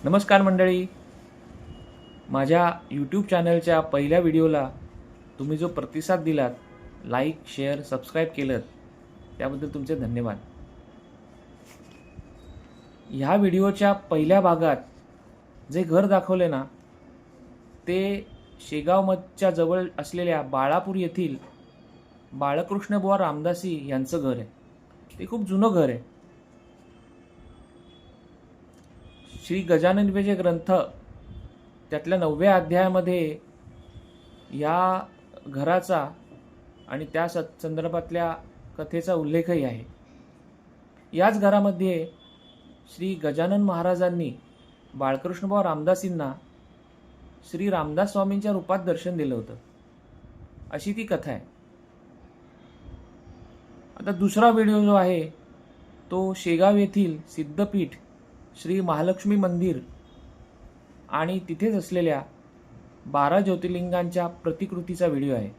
नमस्कार मंडळी, माझ्या यूट्यूब चॅनलच्या पहिल्या व्हिडिओला तुम्ही जो प्रतिसाद दिलात, लाईक, शेअर, सबस्क्राईब केलं, त्याबद्दल तुमचे धन्यवाद. ह्या व्हिडिओच्या पहिल्या भागात जे घर दाखवले ना, ते शेगावच्या जवळ असलेल्या बाळापूर येथील बाळकृष्णबुवा रामदासी यांचं घर आहे. ते खूप जुनं घर आहे. श्री गजानन विजय ग्रंथ त्यातल्या 9व्या अध्यायामध्ये या घराचा आणि त्या संदर्भातल्या कथेचा उल्लेखही आहे. याच घरामध्ये श्री गजानन महाराजांनी बाळकृष्णबुवा रामदासींना श्री रामदास स्वामींच्या रूपात दर्शन दिलं होतं, अशी ती कथा आहे. आता दुसरा व्हिडिओ जो आहे तो शेगाव येथील सिद्धपीठ श्री महालक्ष्मी मंदिर आणि तिथेच असलेल्या 12 ज्योतिर्लिंगांच्या प्रतिकृतीचा व्हिडिओ आहे.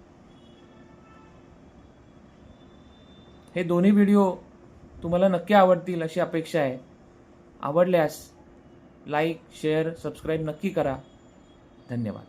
हे दोन्ही व्हिडिओ तुम्हाला नक्की आवडतील अशी अपेक्षा आहे. आवडल्यास लाईक, शेअर, सबस्क्राईब नक्की करा. धन्यवाद.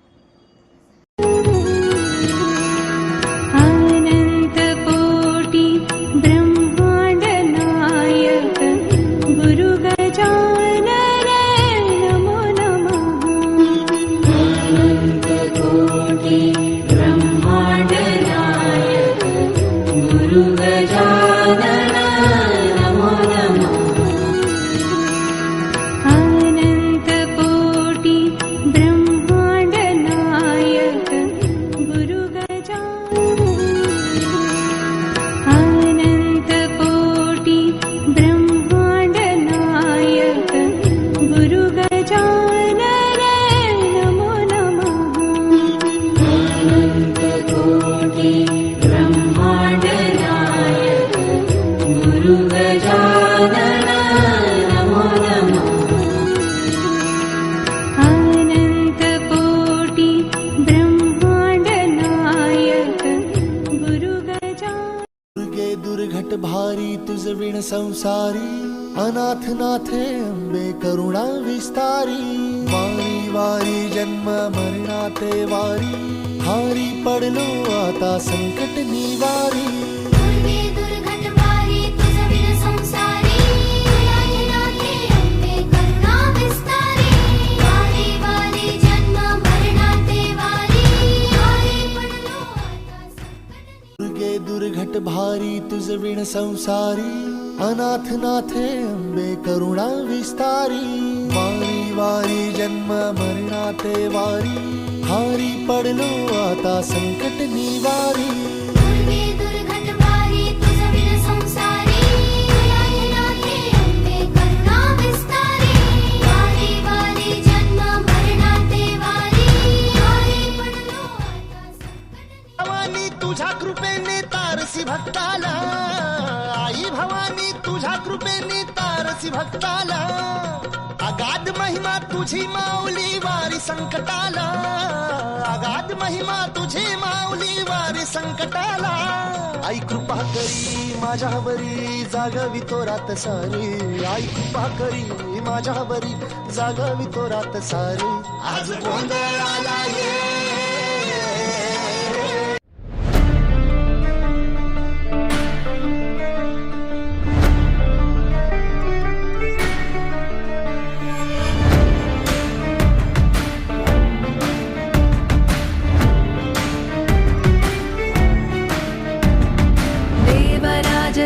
दुर्घट भारी तुझ विण संसारी, अनाथ नाथे अंबे करुणा विस्तारी. वारी वारी जन्म मरणाते वारी, हारी पडलो आता संकट निवारी. दुर्घट भारी तुझ विण संसारी, अनाथ नाथे अंबे करुणा विस्तारी. वारी वारी जन्म मरणाते वारी, हारी पडलो आता संकट निवारी. तुझ्या कृपेने तारसी भक्ताला, आई भवानी तुझ्या कृपेने तारसी भक्ताला. अगाध महिमा तुझी माऊली वारी संकटाला, अगाध महिमा तुझी माऊली वारी संकटाला. आई कृपा करी माझ्यावरी जागवी तो रात सारी, आई कृपा करी माझ्यावरी जागवी तो रात सारी. आज गोंधळाला ये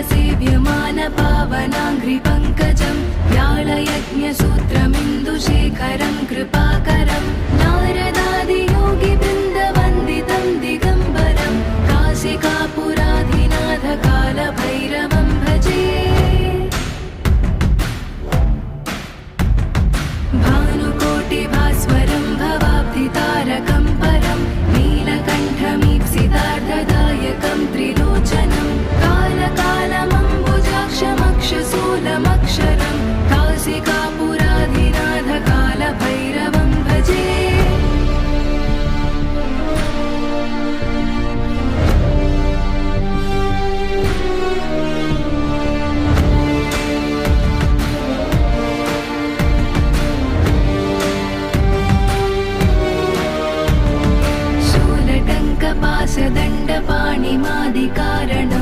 सेव्यमान पावनाङ्घ्रि पङ्कजं, व्याळयज्ञसूत्रमिन्दुशेखरं कृपाकरं. नारदादियोगी वृन्दवन्दितं दिगम्बरं, काशिकापुराधिनाथ कालभैरवं भजे. भानुकोटिभास्वरं भवाब्धितारकं परं, नीलकण्ठमीप्सितार्थदायकं त्रिलोचनं. कालकालमम्बुजाक्षमक्षशूलमक्षरं, काशिकापुराधिनाथ मत्स्यदण्डपाणिमादिकारणम्